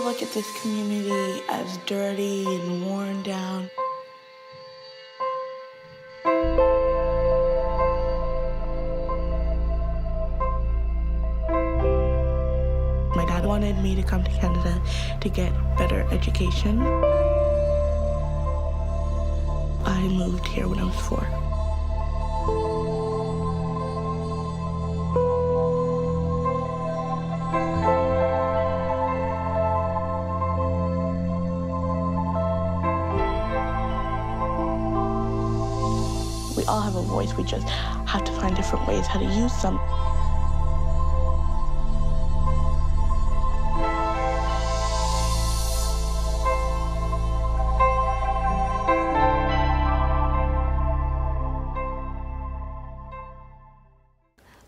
look at this community as dirty and worn down. My dad wanted me to come to Canada to get better education. I moved here when I was 4. We all have a voice, we just have to find different ways how to use them.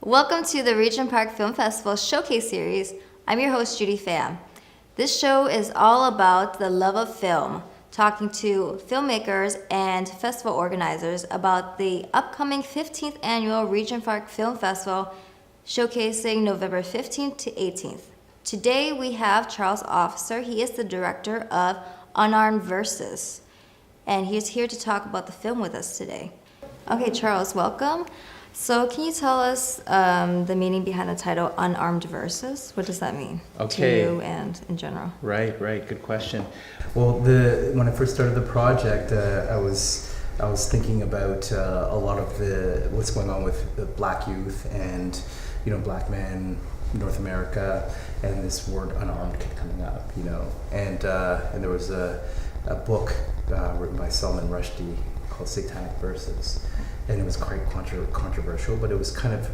Welcome to the Regent Park Film Festival Showcase Series. I'm your host, Judy Pham. This show is all about the love of film, talking to filmmakers and festival organizers about the upcoming 15th Annual Regent Park Film Festival, showcasing November 15th to 18th. Today we have Charles Officer. He is the director of Unarmed Verses, and he is here to talk about the film with us today. Okay, Charles, welcome. So can you tell us the meaning behind the title Unarmed Verses? What does that mean to you and in general? Right. Good question. Well, when I first started the project, I was thinking about a lot of what's going on with the Black youth and Black men, North America, and this word unarmed kept coming up, and there was a book written by Salman Rushdie called Satanic Verses. And it was quite controversial, but it was kind of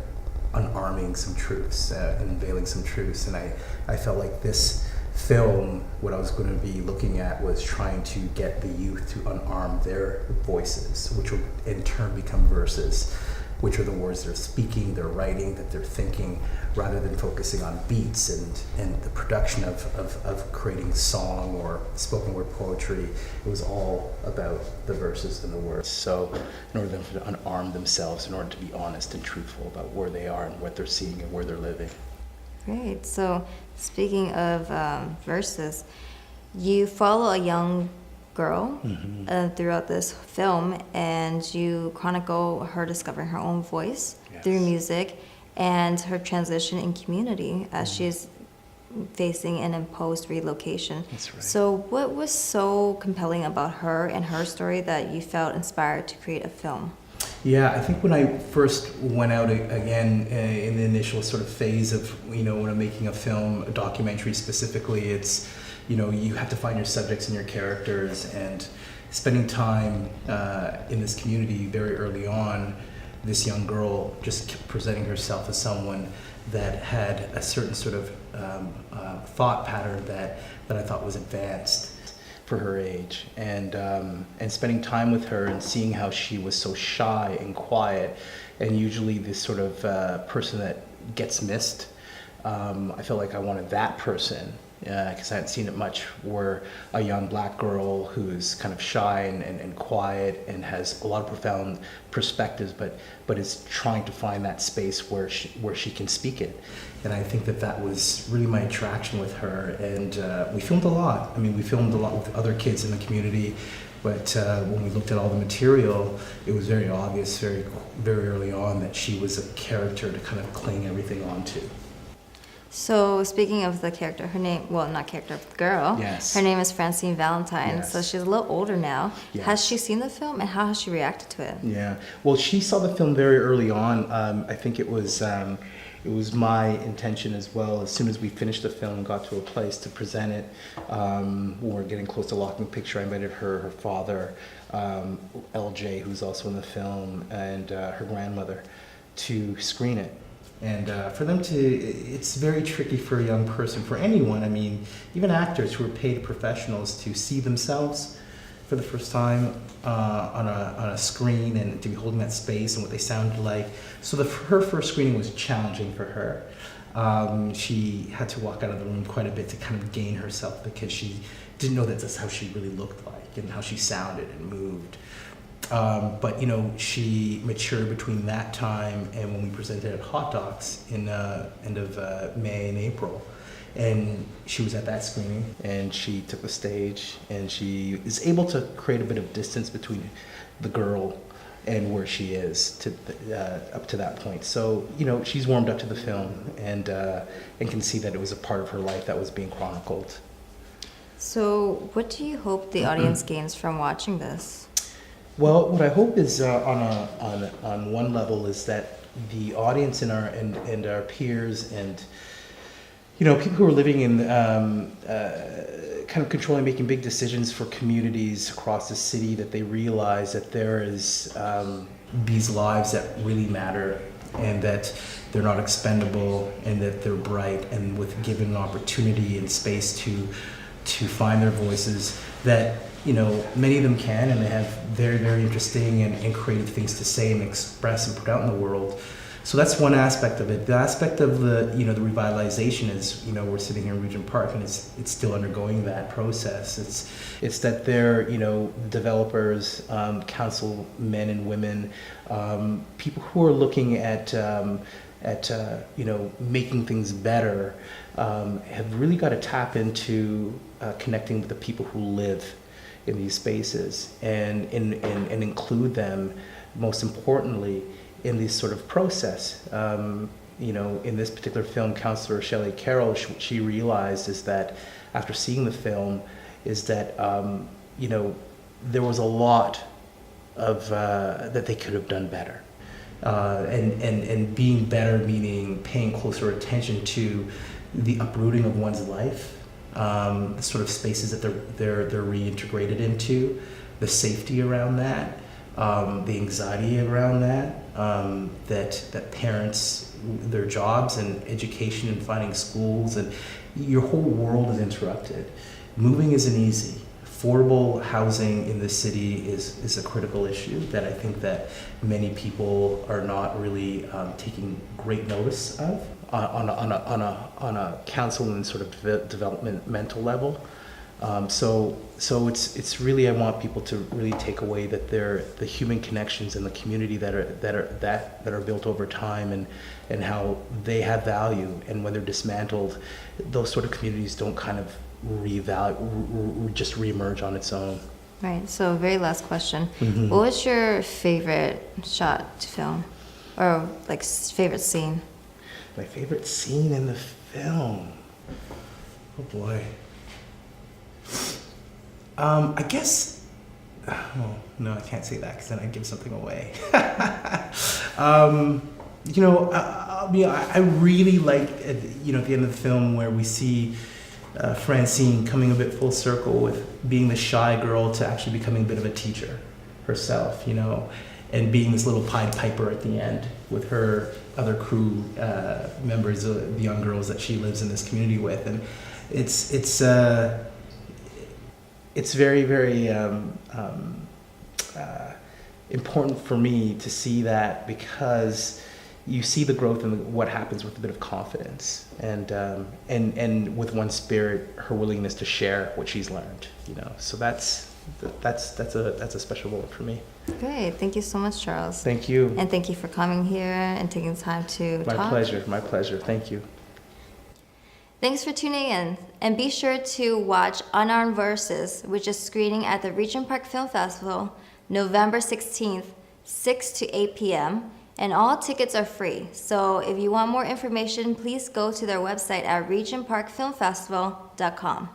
unarming some truths and unveiling some truths. And I felt like this film, what I was going to be looking at was trying to get the youth to unarm their voices, which would in turn become verses, which are the words they're speaking, they're writing, that they're thinking, rather than focusing on beats and the production of creating song or spoken word poetry. It was all about the verses and the words. So in order for them to unarm themselves, in order to be honest and truthful about where they are and what they're seeing and where they're living. Great. So speaking of verses, you follow a young girl throughout this film, and you chronicle her discovering her own voice through music and her transition in community as she's facing an imposed relocation. That's right. So what was so compelling about her and her story that you felt inspired to create a film? Yeah, I think when I first went out again in the initial sort of phase of, when I'm making a film, a documentary specifically, it's, you have to find your subjects and your characters, and spending time in this community very early on, this young girl just kept presenting herself as someone that had a certain sort of thought pattern that I thought was advanced for her age, and spending time with her and seeing how she was so shy and quiet, and usually this sort of person that gets missed. I felt like I wanted that person, because I hadn't seen it much, where a young Black girl who's kind of shy and quiet and has a lot of profound perspectives, but is trying to find that space where she can speak it. And I think that was really my attraction with her. And we filmed a lot. I mean, we filmed a lot with other kids in the community, but when we looked at all the material, it was very obvious very, very early on that she was a character to kind of cling everything onto. So speaking of the character, her name, well, not character, but the girl. Yes. Her name is Francine Valentine. Yes. So she's a little older now. Yes. Has she seen the film, and how has she reacted to it? Yeah. Well, she saw the film very early on. I think it was my intention as well. As soon as we finished the film and got to a place to present it, when we were getting close to locking picture, I invited her father, LJ, who's also in the film, and her grandmother to screen it. And for them it's very tricky for a young person, for anyone, I mean, even actors who are paid professionals, to see themselves for the first time on a screen and to be holding that space and what they sounded like. So her first screening was challenging for her. She had to walk out of the room quite a bit to kind of gain herself, because she didn't know that that's how she really looked like and how she sounded and moved. But she matured between that time and when we presented at Hot Docs in end of May and April. And she was at that screening, and she took the stage, and she is able to create a bit of distance between the girl and where she is up to that point. So, she's warmed up to the film and can see that it was a part of her life that was being chronicled. So, what do you hope the audience gains from watching this? Well, what I hope is on one level is that the audience and our peers and people who are living in kind of controlling, making big decisions for communities across the city, that they realize that there is these lives that really matter, and that they're not expendable, and that they're bright, and with given opportunity and space to find their voices, that many of them can, and they have very, very interesting and creative things to say and express and put out in the world. So that's one aspect of it. The aspect of the the revitalization is, we're sitting here in Regent Park, and it's still undergoing that process. It's that they're developers, councilmen and women, people who are looking at making things better, have really got to tap into connecting with the people who live in these spaces and include them, most importantly, in this sort of process. In this particular film, Councillor Shelley Carroll, she realized is that after seeing the film is that there was a lot of that they could have done better, and being better meaning paying closer attention to the uprooting of one's life, the sort of spaces that they're reintegrated into, the safety around that, the anxiety around that, that parents, their jobs and education and finding schools, and your whole world is interrupted. Moving isn't easy. Affordable housing in the city is a critical issue that I think that many people are not really taking great notice of on a council and sort of developmental level. So it's really, I want people to really take away that they're the human connections in the community that are built over time, and how they have value, and when they're dismantled, those sort of communities don't kind of just reemerge on its own. Right. So, very last question. Mm-hmm. What was your favorite shot to film, or favorite scene? My favorite scene in the film. Oh boy. I guess. Oh no, I can't say that because then I give something away. I really like at the end of the film where we see Francine coming a bit full circle with being the shy girl to actually becoming a bit of a teacher herself, and being this little Pied Piper at the end with her other crew members, the young girls that she lives in this community with, and it's very, very important for me to see that, because you see the growth and what happens with a bit of confidence, and with one spirit, her willingness to share what she's learned. So that's a special moment for me. Great. Thank you so much, Charles. Thank you. And thank you for coming here and taking the time to talk. My pleasure. Thank you. Thanks for tuning in, and be sure to watch Unarmed Verses, which is screening at the Regent Park Film Festival, November 16th, 6 to 8 p.m., and all tickets are free. So if you want more information, please go to their website at regentparkfilmfestival.com.